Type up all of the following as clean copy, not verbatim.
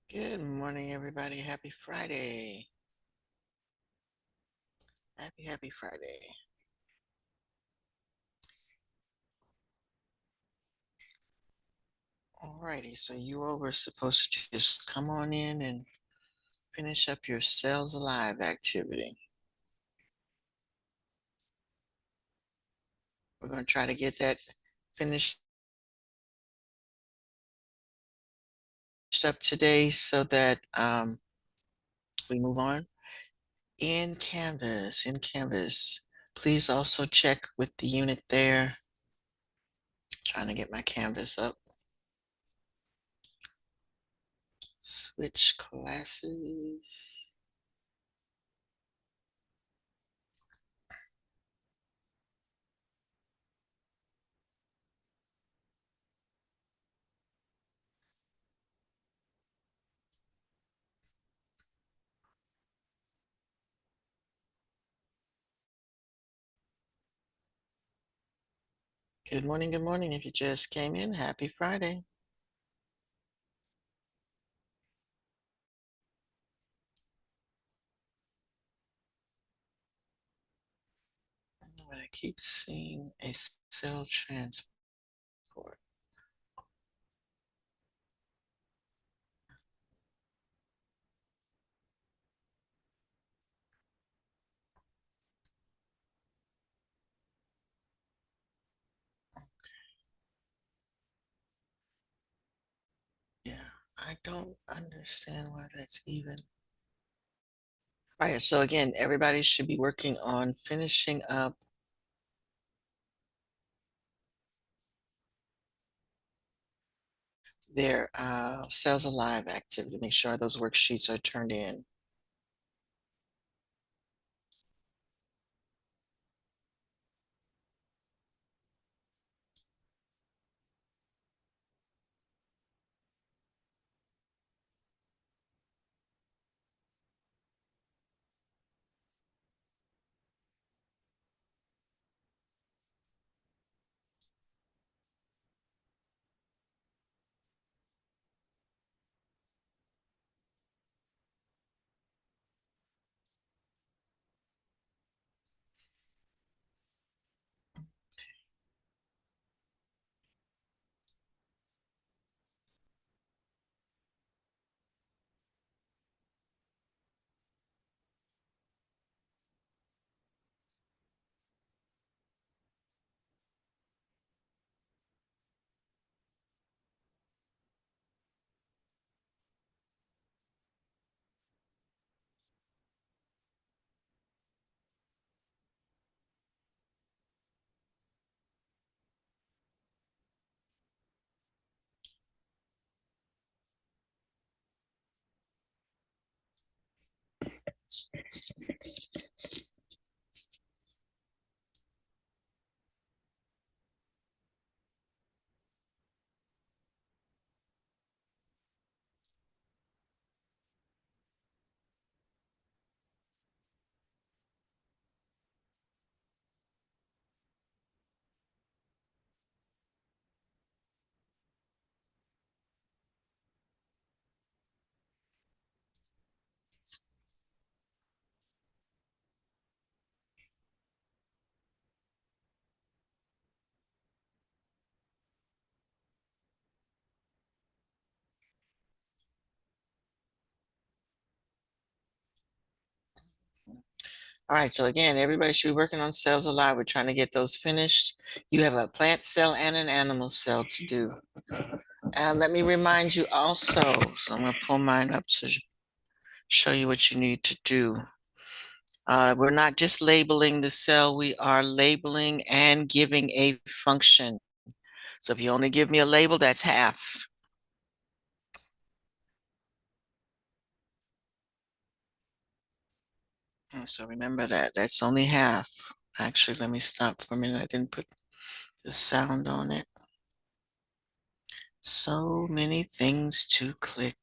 Good morning, everybody. Happy Friday. Happy Friday. Alrighty, so you all were supposed to just come on in and finish up your Cells Alive activity. We're going to try to get that finished up today so that we move on. In Canvas, please also check with the unit there. Trying to get my Canvas up. Switch classes. Good morning, good morning. If you just came in, happy Friday. But I keep seeing a cell transport. Yeah, I don't understand why that's even. All right, so again, everybody should be working on finishing up their Cells Alive activity. Make sure those worksheets are turned in. All right, so again, everybody should be working on Cells Alive. We're trying to get those finished. You have a plant cell and an animal cell to do. Let me remind you also, so I'm going to pull mine up to show you what you need to do. We're not just labeling the cell, we are labeling and giving a function. So if you only give me a label, that's half. So remember that, that's only half. Actually, let me stop for a minute. I didn't put the sound on it. So many things to click.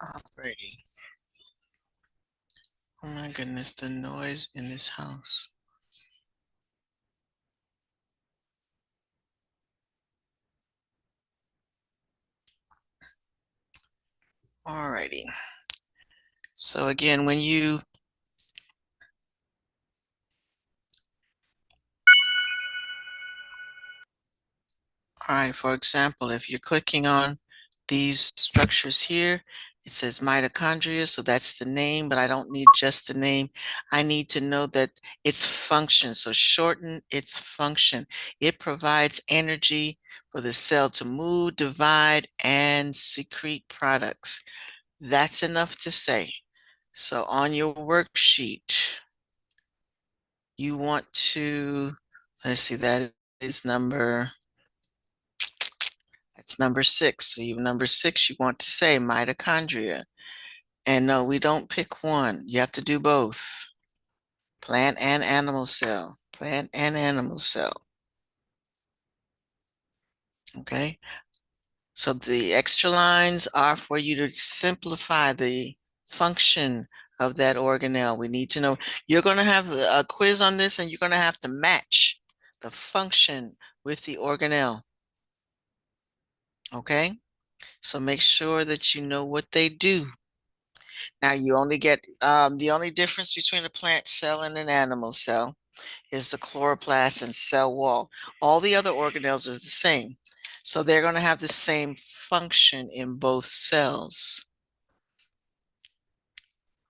Alrighty. Oh my goodness, the noise in this house. Alrighty. So again, when you all right, for example, if you're clicking on these structures here, it says mitochondria, so that's the name, but I don't need just the name. I need to know that its function, so shorten its function. It provides energy for the cell to move, divide, and secrete products. That's enough to say. So on your worksheet, you want to, let's see, that is that's number 6. So number 6, you want to say mitochondria. And no, we don't pick one. You have to do both. Plant and animal cell. Plant and animal cell. Okay. So the extra lines are for you to simplify the function of that organelle. We need to know, you're going to have a quiz on this and you're going to have to match the function with the organelle. Okay. So make sure that you know what they do. Now you only get the only difference between a plant cell and an animal cell is the chloroplast and cell wall. All the other organelles are the same. So they're going to have the same function in both cells.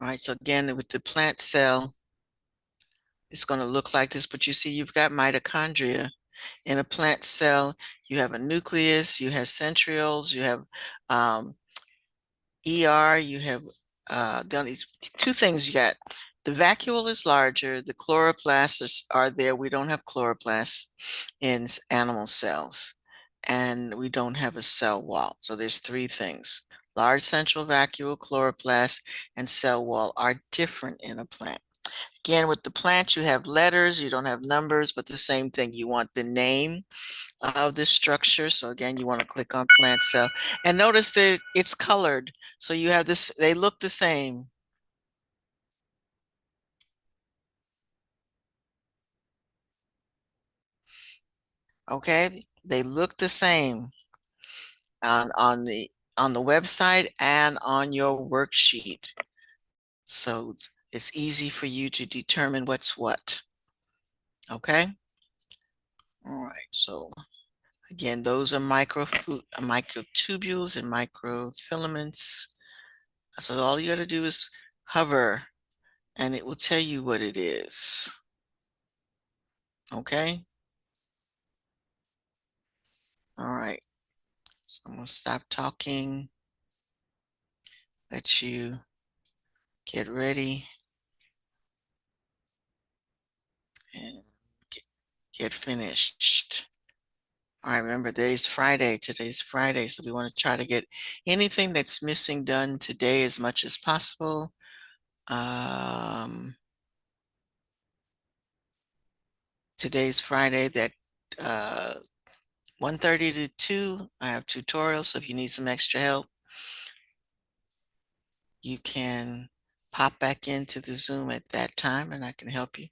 All right, so again, with the plant cell, it's going to look like this, but you see you've got mitochondria. In a plant cell, you have a nucleus, you have centrioles, you have ER, you have these two things you got. The vacuole is larger, the chloroplasts are there. We don't have chloroplasts in animal cells, and we don't have a cell wall. So there's 3 things. Large central vacuole, chloroplast, and cell wall are different in a plant. Again, with the plant, you have letters, you don't have numbers, but the same thing. You want the name of this structure. So again, you want to click on plant cell and notice that it's colored. So you have this, they look the same. Okay, they look the same on the website and on your worksheet. So it's easy for you to determine what's what. Okay. All right. So again, those are microtubules and microfilaments. So all you got to do is hover and it will tell you what it is. Okay. All right. So I'm going to stop talking, let you get ready and get finished. All right, remember today's Friday. Today's Friday. So we want to try to get anything that's missing done today as much as possible. Today's Friday that 1:30 to 2, I have tutorials. So if you need some extra help, you can pop back into the Zoom at that time and I can help you.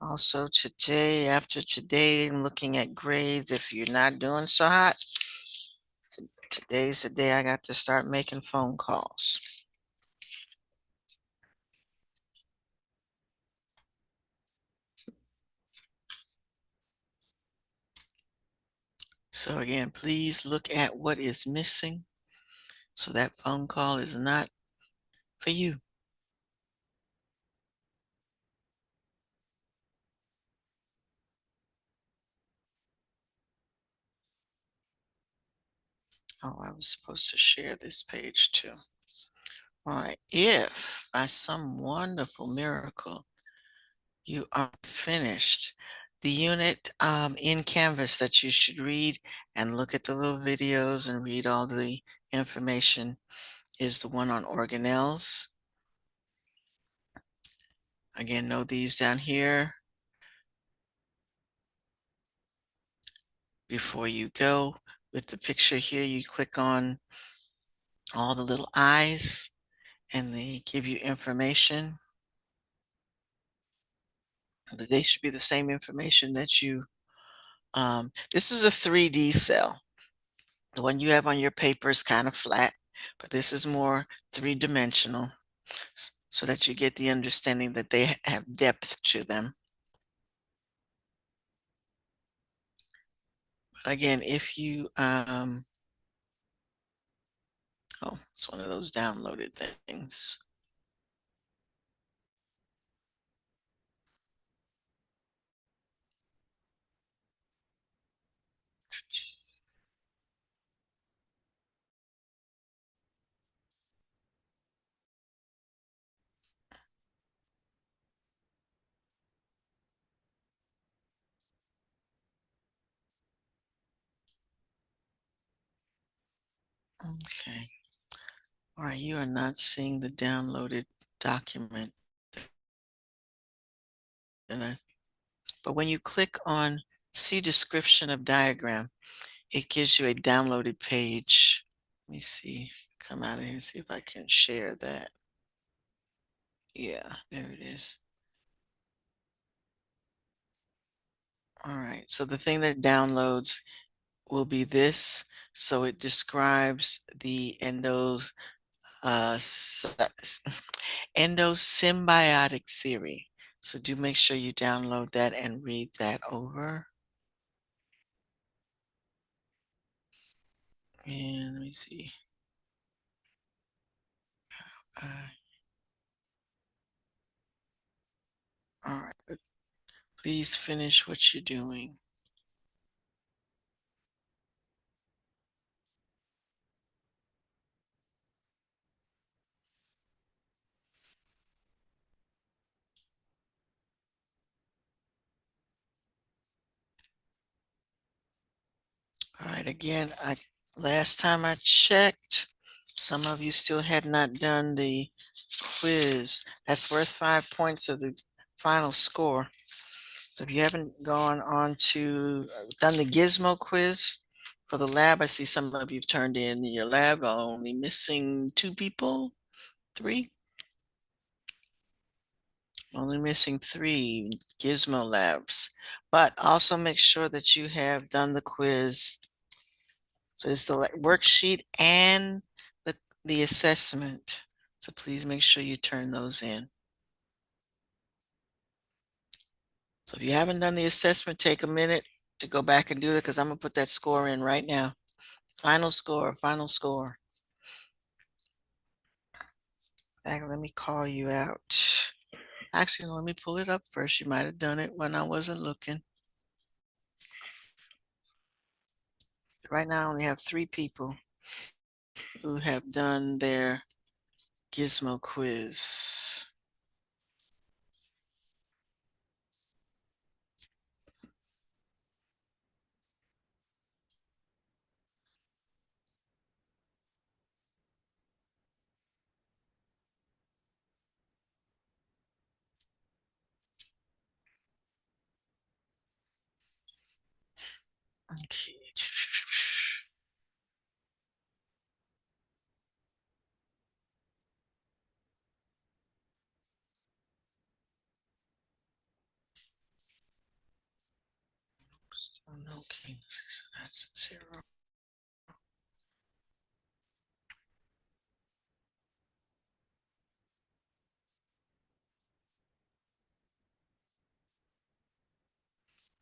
Also today, after today, I'm looking at grades. If you're not doing so hot, today's the day I got to start making phone calls. So again, please look at what is missing so that phone call is not for you. Oh, I was supposed to share this page too. All right, if by some wonderful miracle you are finished, The unit in Canvas that you should read and look at the little videos and read all the information is the one on organelles. Again, know these down here. Before you go with the picture here, you click on all the little eyes and they give you information. They should be the same information that you, this is a 3D cell. The one you have on your paper is kind of flat, but this is more three-dimensional so that you get the understanding that they have depth to them. But again, if you, oh, it's one of those downloaded things. Okay. All right, you are not seeing the downloaded document. But when you click on see description of diagram, it gives you a downloaded page. Let me see, come out of here and see if I can share that. Yeah, there it is. All right, so the thing that downloads will be this. So it describes the endosymbiotic theory. So do make sure you download that and read that over. And let me see. Uh, all right, please finish what you're doing. All right, again, last time I checked, some of you still had not done the quiz. That's worth 5 points of the final score. So if you haven't gone on to done the Gizmo quiz for the lab, I see some of you've turned in your lab, only missing 2 people, 3? Only missing 3 Gizmo labs. But also make sure that you have done the quiz. So it's the worksheet and the assessment. So please make sure you turn those in. So if you haven't done the assessment, take a minute to go back and do it because I'm gonna put that score in right now. Final score, final score. Let me call you out. Actually, let me pull it up first. You might have done it when I wasn't looking. Right now, I only have 3 people who have done their Gizmo quiz. Okay. Okay, that's 0.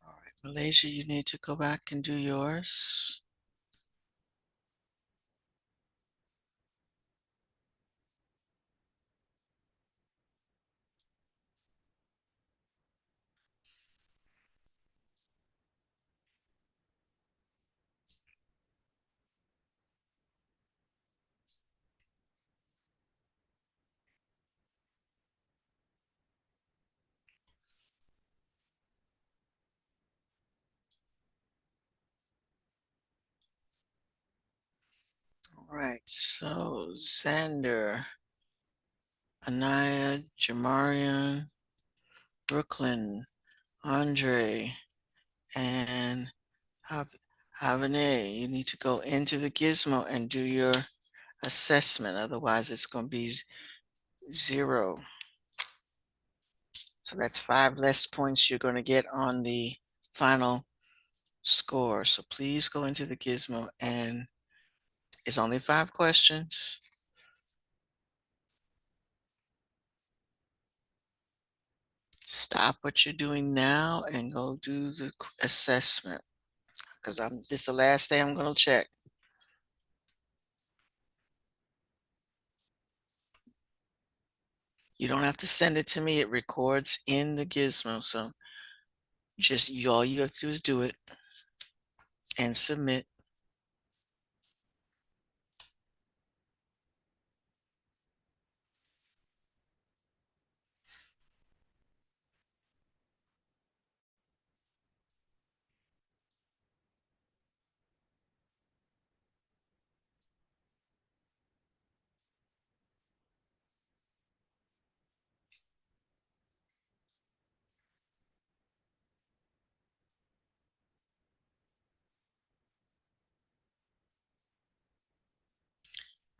All right, Malaysia, you need to go back and do yours. right, so Xander, Anaya, Jamarian, Brooklyn, Andre, and Havane, you need to go into the gizmo and do your assessment. Otherwise, it's going to be 0. So that's 5 less points you're going to get on the final score. So please go into the gizmo, and it's only 5 questions. Stop what you're doing now and go do the assessment, because this is the last day I'm going to check. You don't have to send it to me. It records in the gizmo. So just all you have to do is do it and submit.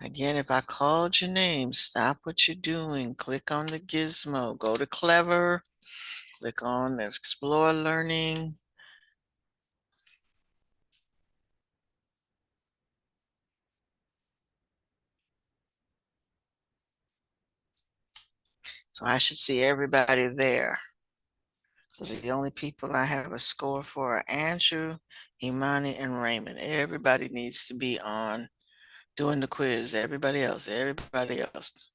Again, if I called your name, stop what you're doing. Click on the gizmo. Go to Clever. Click on Explore Learning. So I should see everybody there. Because the only people I have a score for are Andrew, Imani, and Raymond. Everybody needs to be on doing the quiz. Everybody else, everybody else.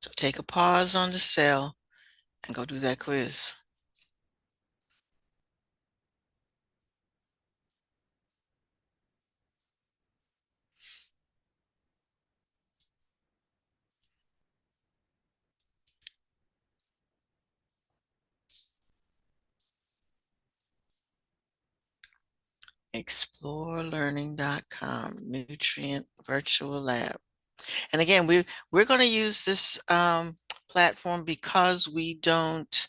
So take a pause on the cell and go do that quiz. ExploreLearning.com, Nutrient Virtual Lab. And again, we're going to use this platform because we don't,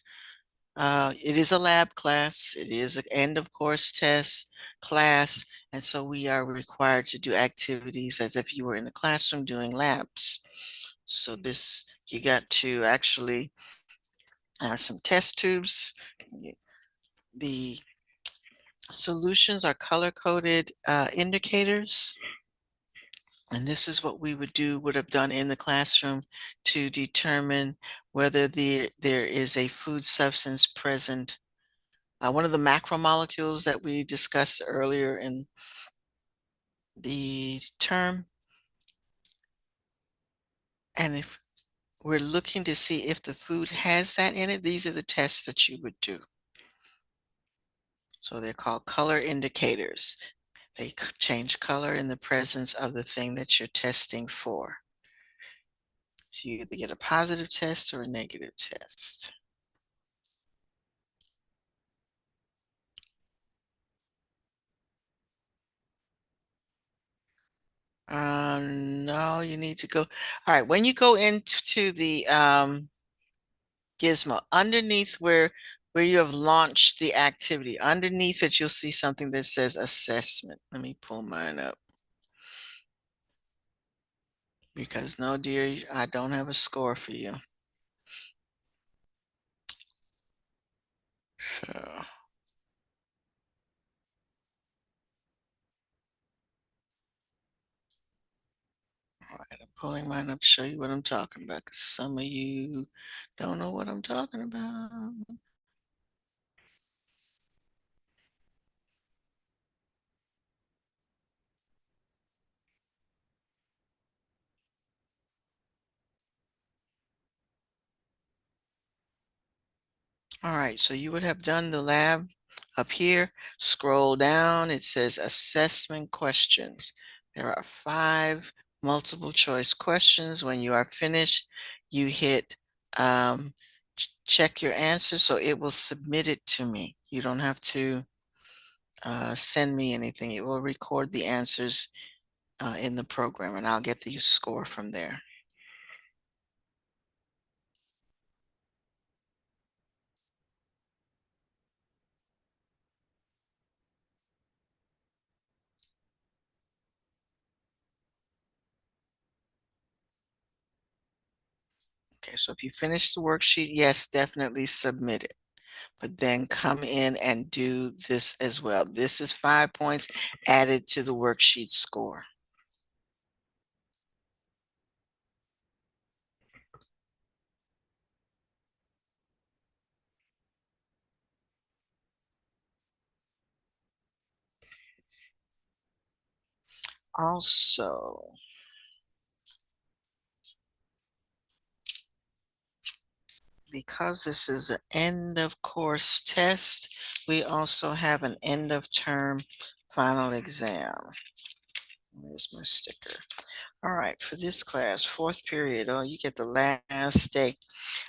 it is a lab class. It is an end of course test class. And so we are required to do activities as if you were in the classroom doing labs. So this, you got to actually have some test tubes. The solutions are color-coded indicators. And this is what we would have done in the classroom to determine whether there is a food substance present. One of the macromolecules that we discussed earlier in the term. And if we're looking to see if the food has that in it, these are the tests that you would do. So they're called color indicators. They change color in the presence of the thing that you're testing for. So you either get a positive test or a negative test. No, you need to go. All right, when you go into the gizmo, underneath where you have launched the activity, underneath it, you'll see something that says assessment. Let me pull mine up. Because no, dear, I don't have a score for you. So, all right, I'm pulling mine up to show you what I'm talking about, because some of you don't know what I'm talking about. All right, so you would have done the lab up here. Scroll down, it says assessment questions. There are 5 multiple choice questions. When you are finished, you hit check your answer so it will submit it to me. You don't have to send me anything. It will record the answers in the program and I'll get the score from there. Okay, so if you finish the worksheet, yes, definitely submit it. But then come in and do this as well. This is 5 points added to the worksheet score. Also, because this is an end of course test, we also have an end of term final exam. Where's my sticker? All right, for this class, fourth period, oh, you get the last day.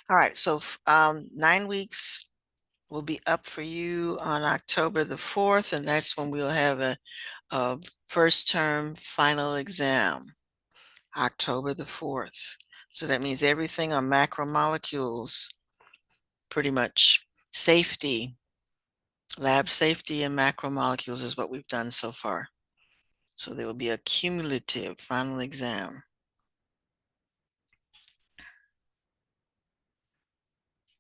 All right, so 9 weeks will be up for you on October the 4th, and that's when we'll have a first term final exam, October the 4th. So that means everything on macromolecules, pretty much safety, lab safety and macromolecules is what we've done so far. So there will be a cumulative final exam.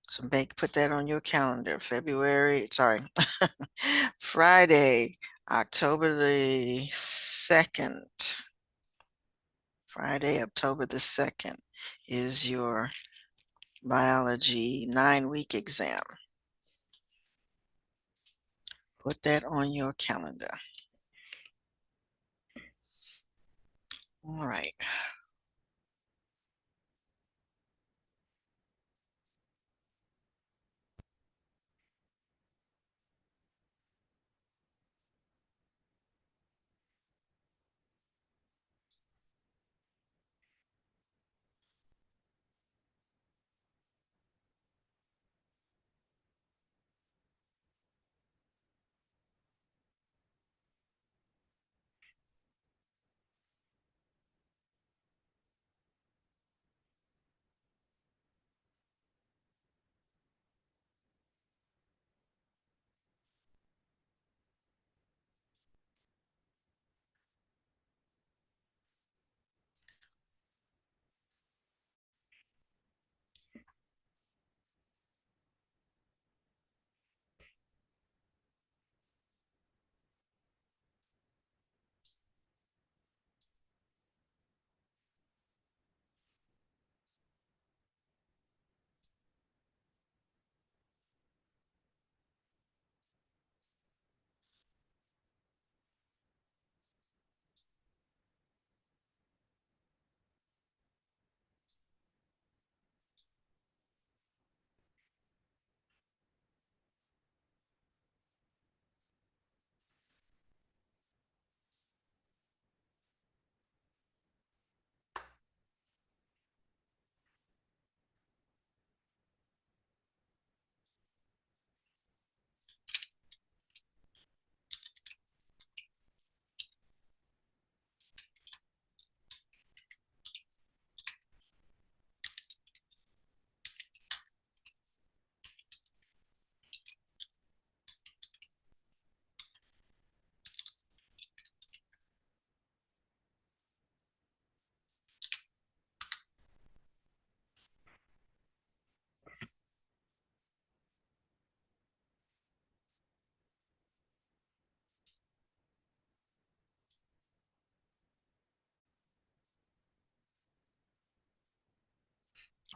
So put that on your calendar, Friday, October the 2nd. Friday, October the 2nd is your biology 9-week exam. Put that on your calendar. All right.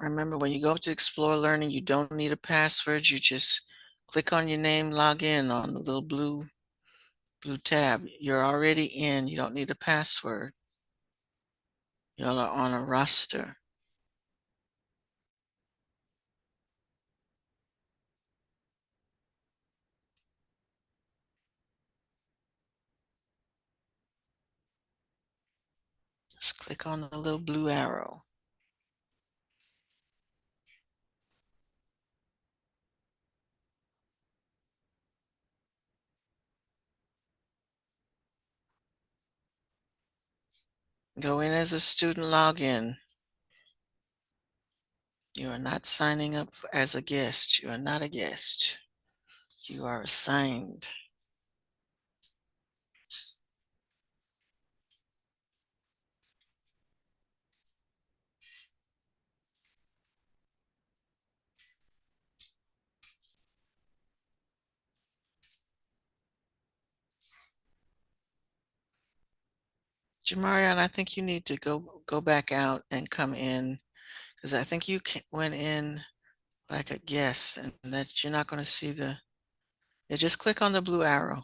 Remember, when you go to Explore Learning, you don't need a password. You just click on your name, log in on the little blue tab. You're already in. You don't need a password. You're on a roster. Just click on the little blue arrow. Go in as a student login. You are not signing up as a guest. You are not a guest. You are assigned. Jamarian, I think you need to go back out and come in because I think you went in like a guest, and that you're not going to see the. Yeah, just click on the blue arrow.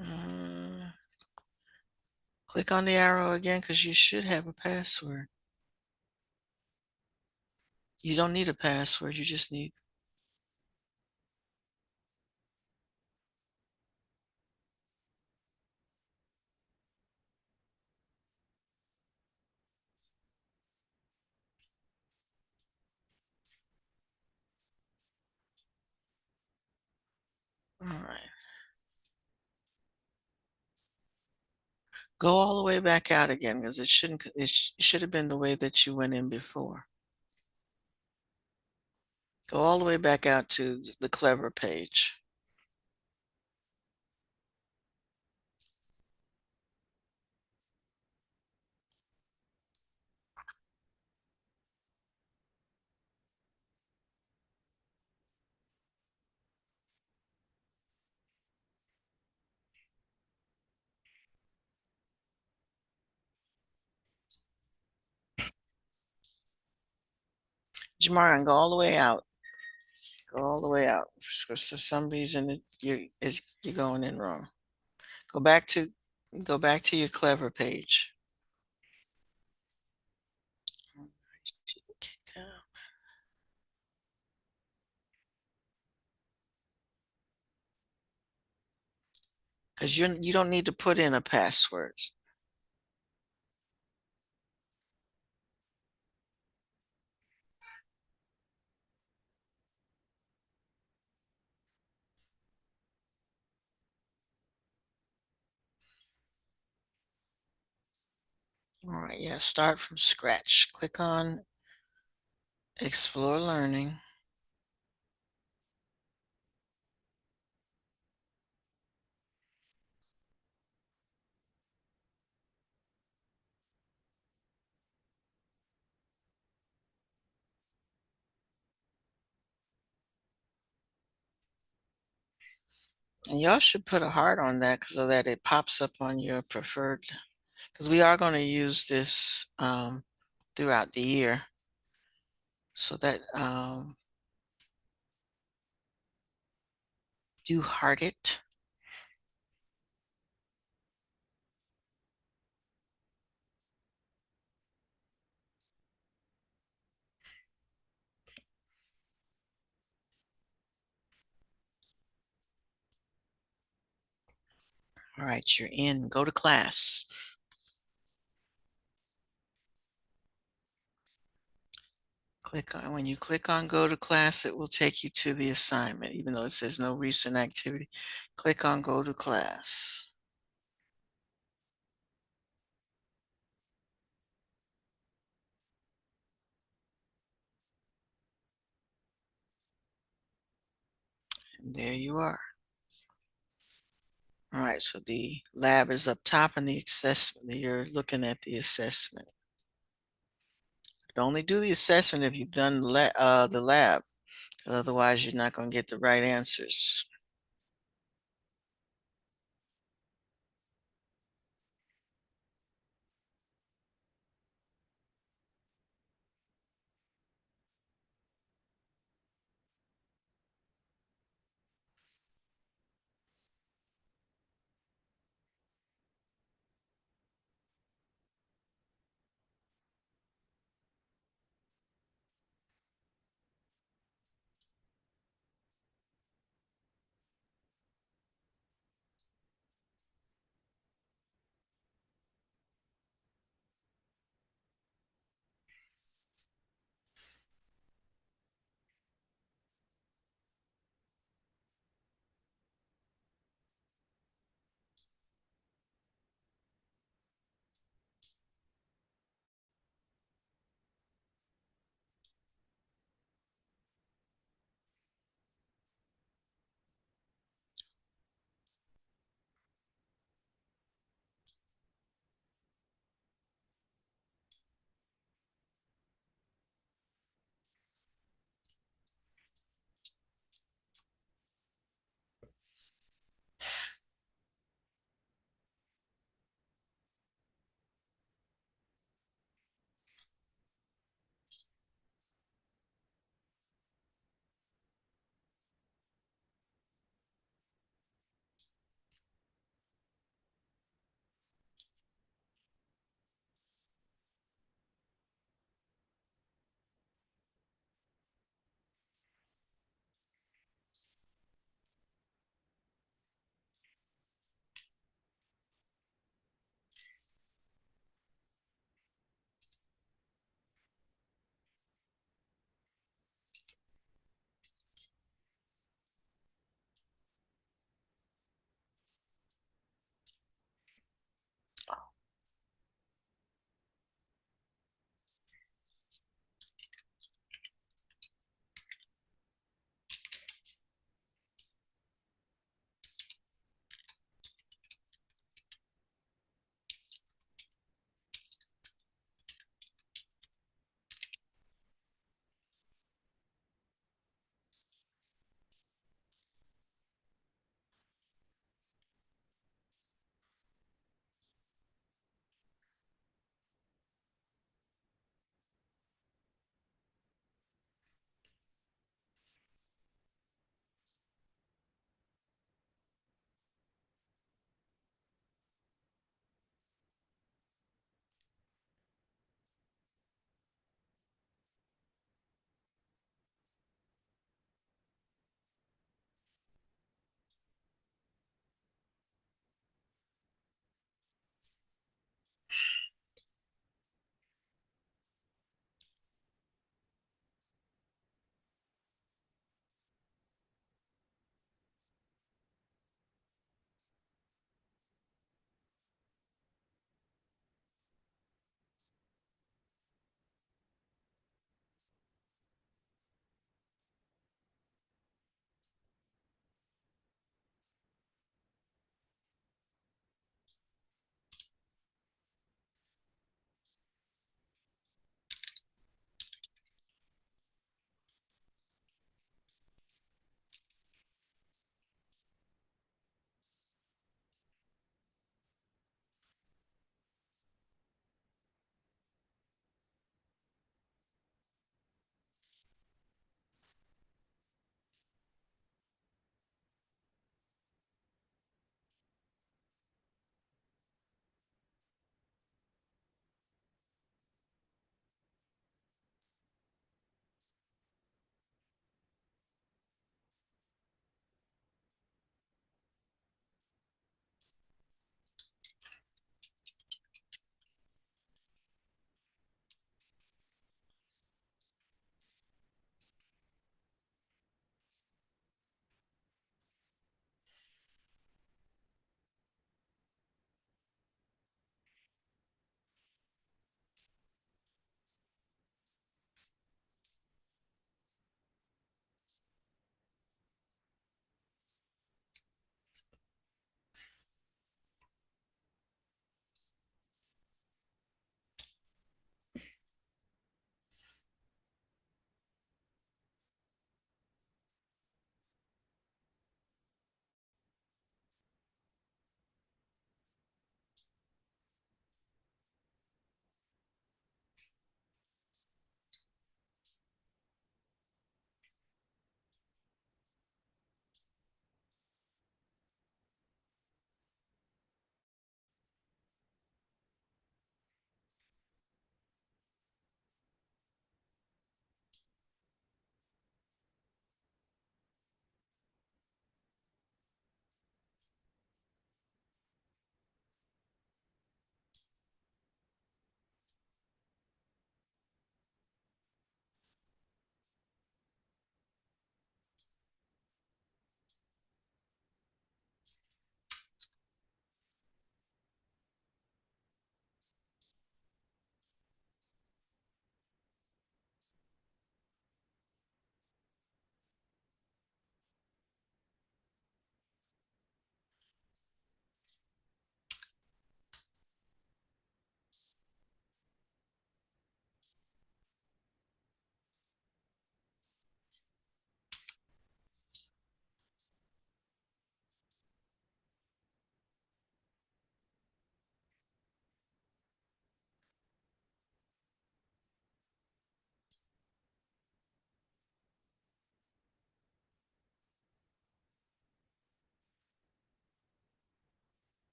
Uh, Click on the arrow again because you should have a password. You don't need a password. You just need. All right. Go all the way back out again because it shouldn't. It should have been the way that you went in before. Go all the way back out to the Clever page. Jamarian, go all the way out. Go all the way out. For some reason, you're going in wrong. Go back to go back to your Clever page. Because you don't need to put in a password. All right, yeah, start from scratch. Click on Explore Learning. And y'all should put a heart on that so that it pops up on your preferred, because we are going to use this throughout the year. So that do heart it. All right, you're in. Go to class. When you click on go to class, it will take you to the assignment, even though it says no recent activity. Click on go to class. And there you are. All right, so the lab is up top and the assessment, you're looking at the assessment. But only do the assessment if you've done the lab, otherwise you're not going to get the right answers.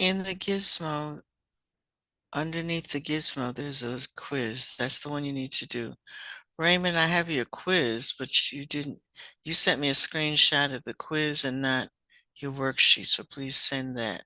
In the gizmo, underneath the gizmo, there's a quiz. That's the one you need to do. Raymond, I have your quiz, but you sent me a screenshot of the quiz and not your worksheet, so please send that.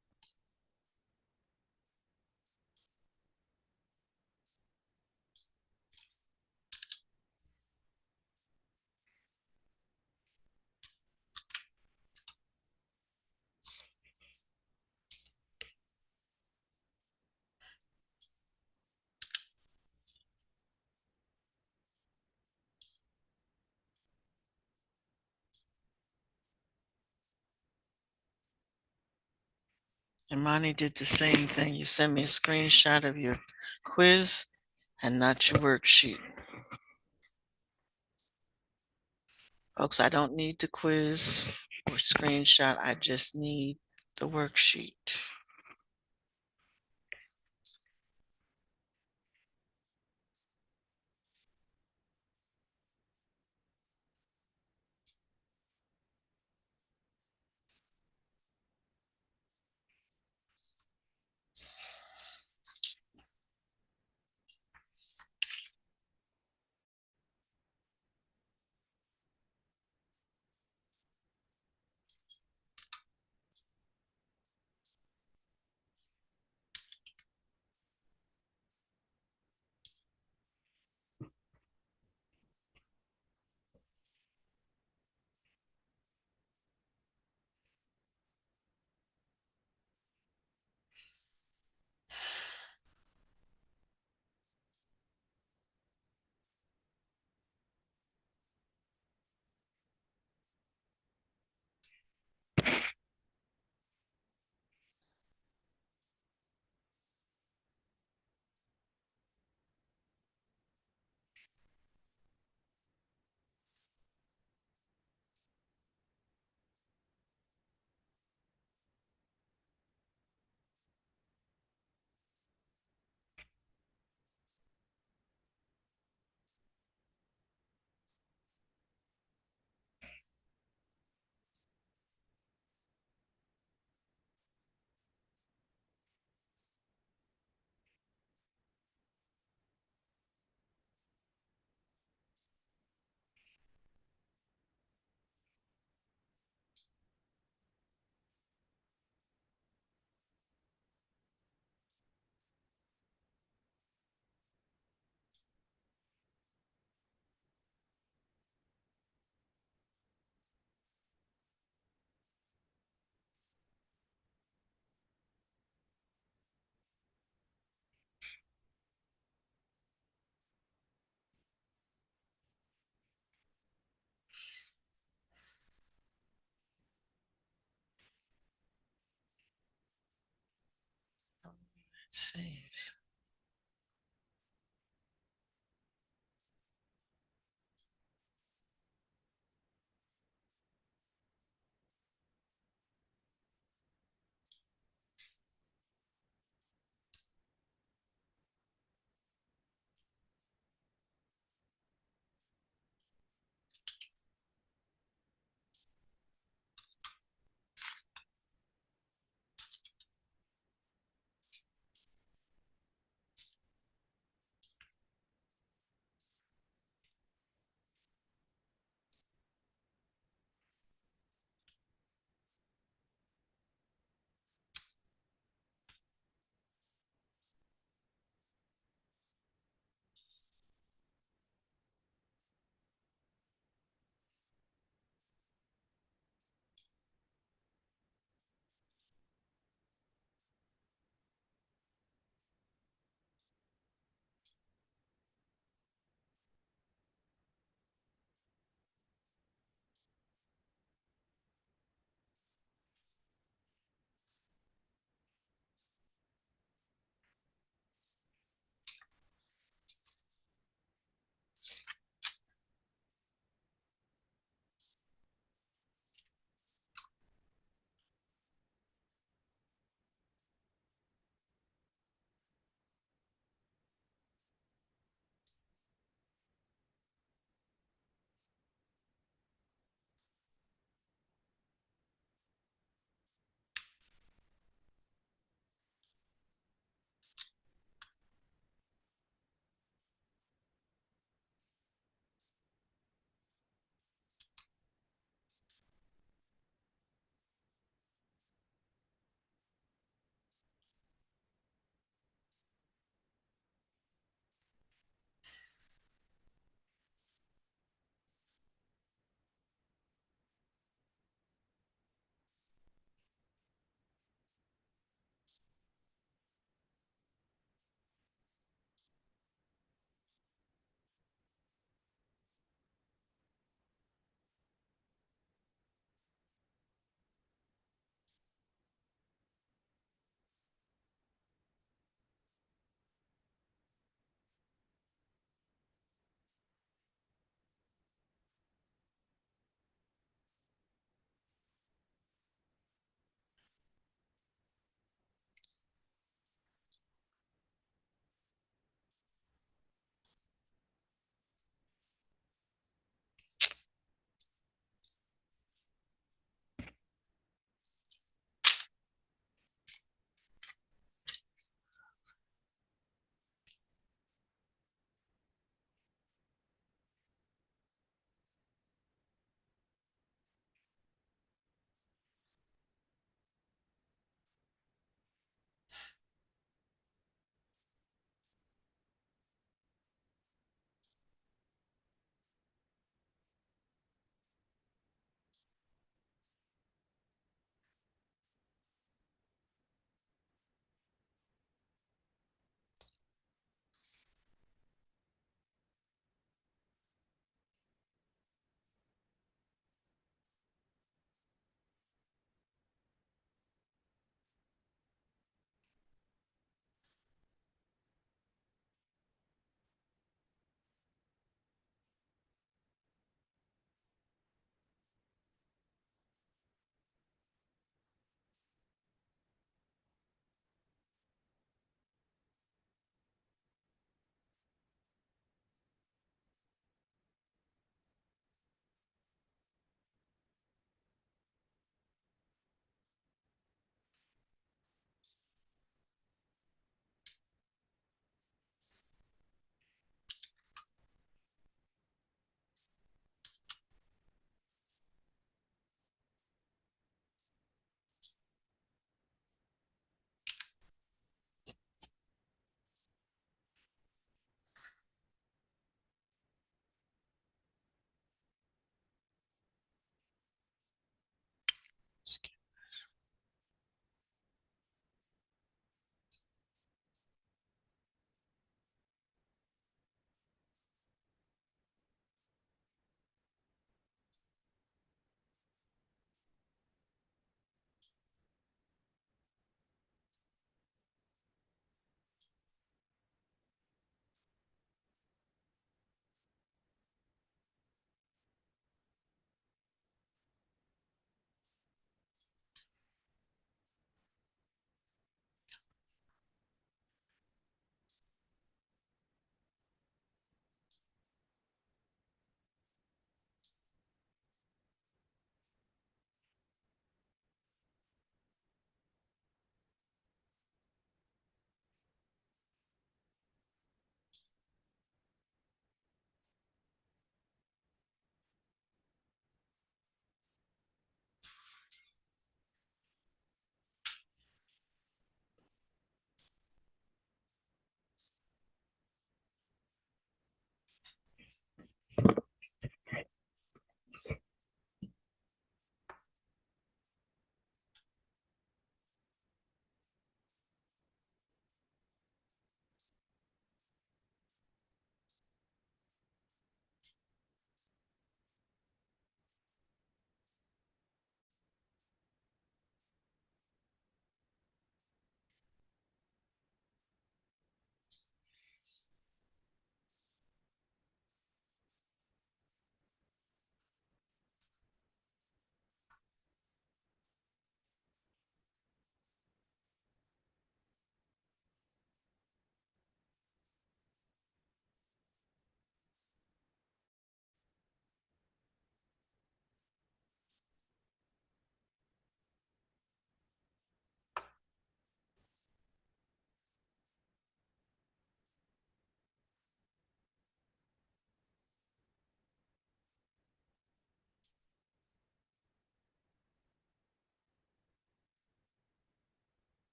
Imani did the same thing. You sent me a screenshot of your quiz and not your worksheet. Folks, I don't need the quiz or screenshot. I just need the worksheet. Let's see.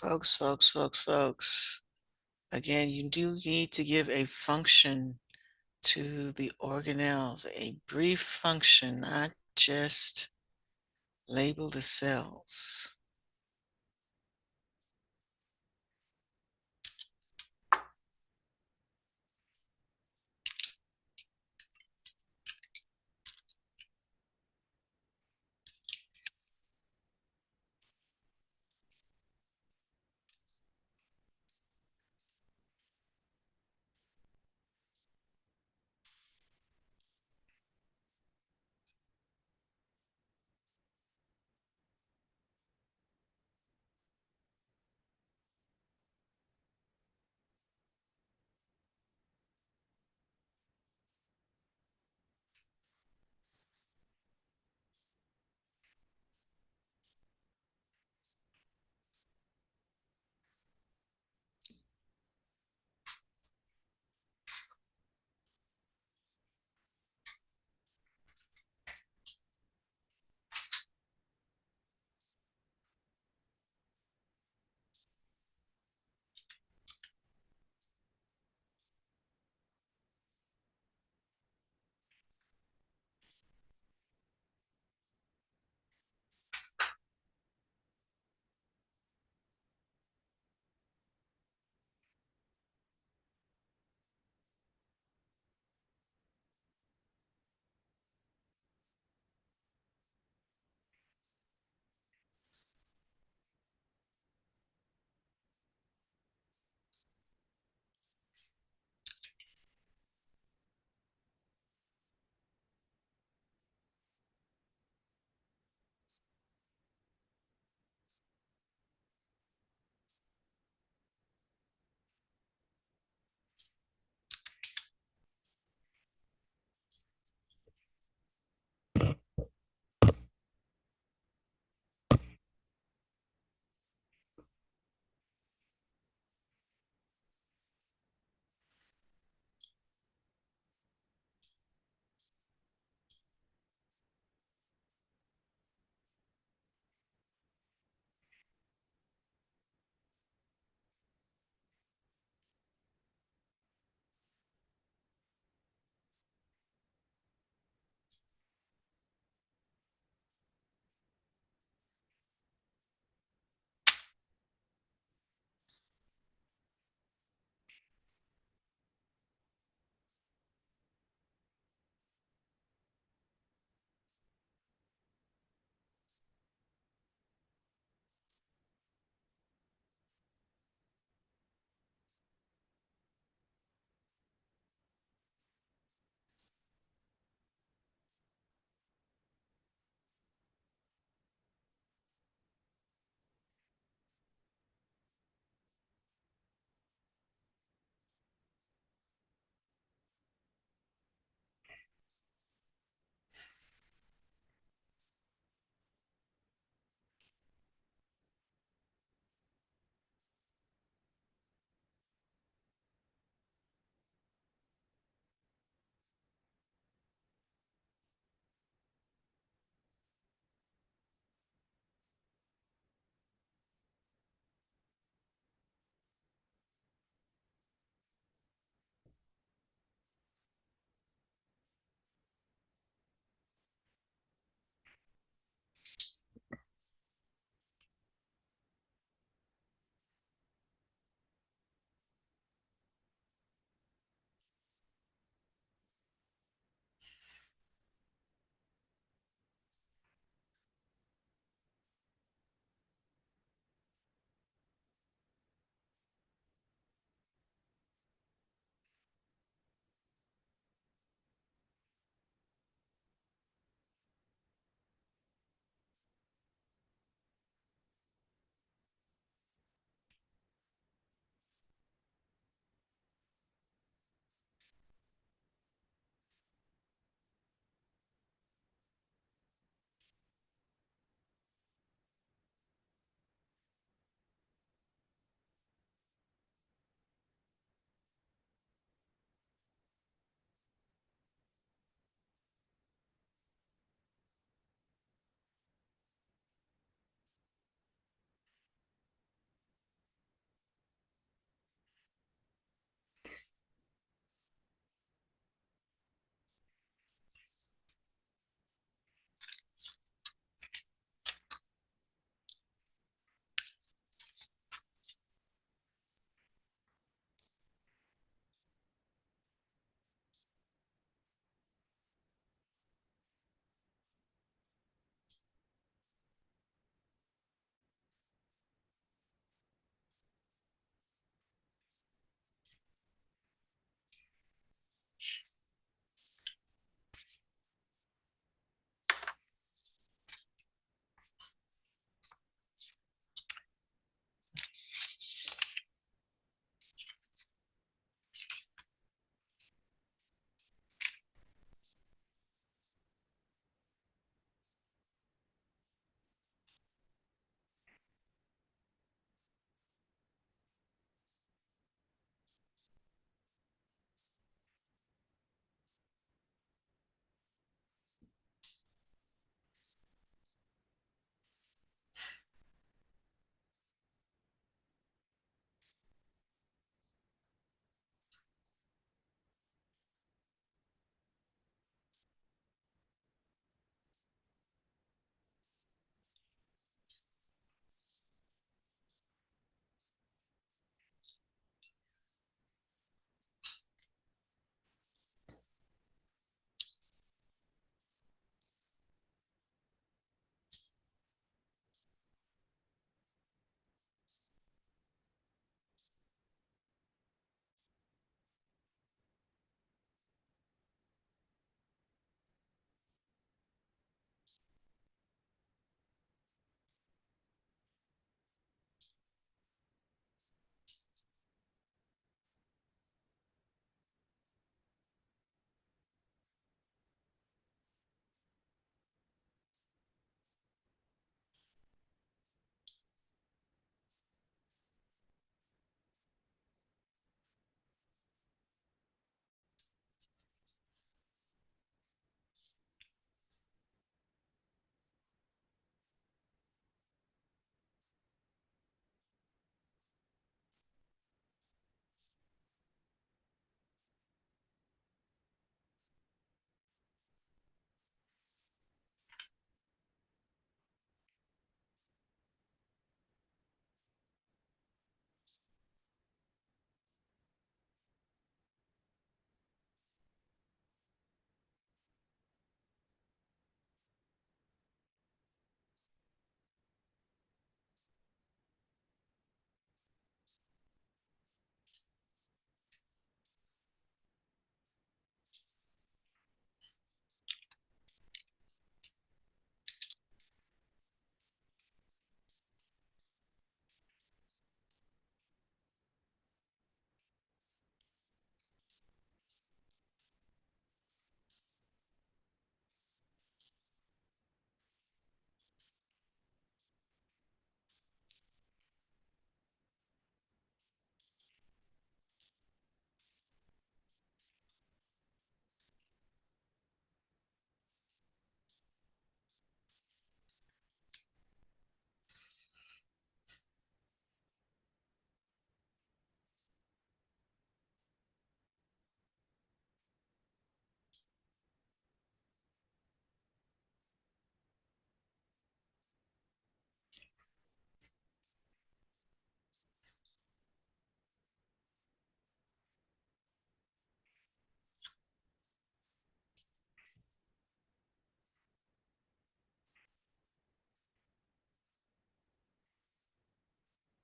Folks. Again, you do need to give a function to the organelles, a brief function, not just label the cells.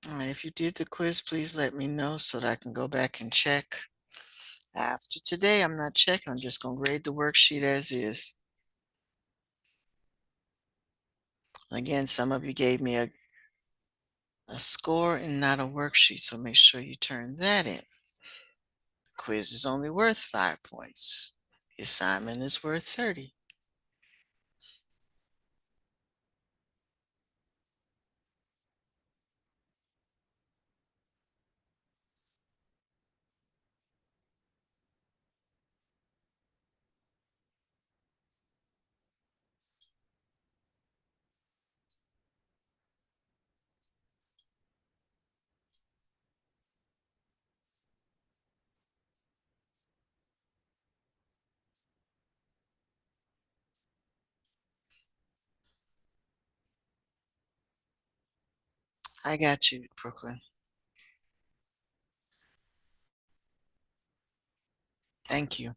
All right, if you did the quiz, please let me know so that I can go back and check. After today, I'm not checking. I'm just going to grade the worksheet as is. Again, some of you gave me a score and not a worksheet, so make sure you turn that in. The quiz is only worth 5 points. The assignment is worth 30. I got you, Brooklyn. Thank you.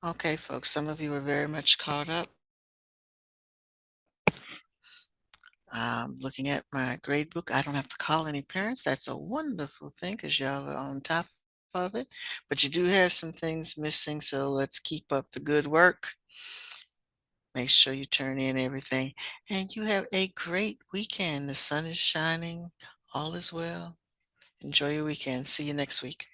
Okay, folks, some of you are very much caught up. Looking at my grade book, I don't have to call any parents. That's a wonderful thing because y'all are on top of it. But you do have some things missing, so let's keep up the good work. Make sure you turn in everything. And you have a great weekend. The sun is shining. All is well. Enjoy your weekend. See you next week.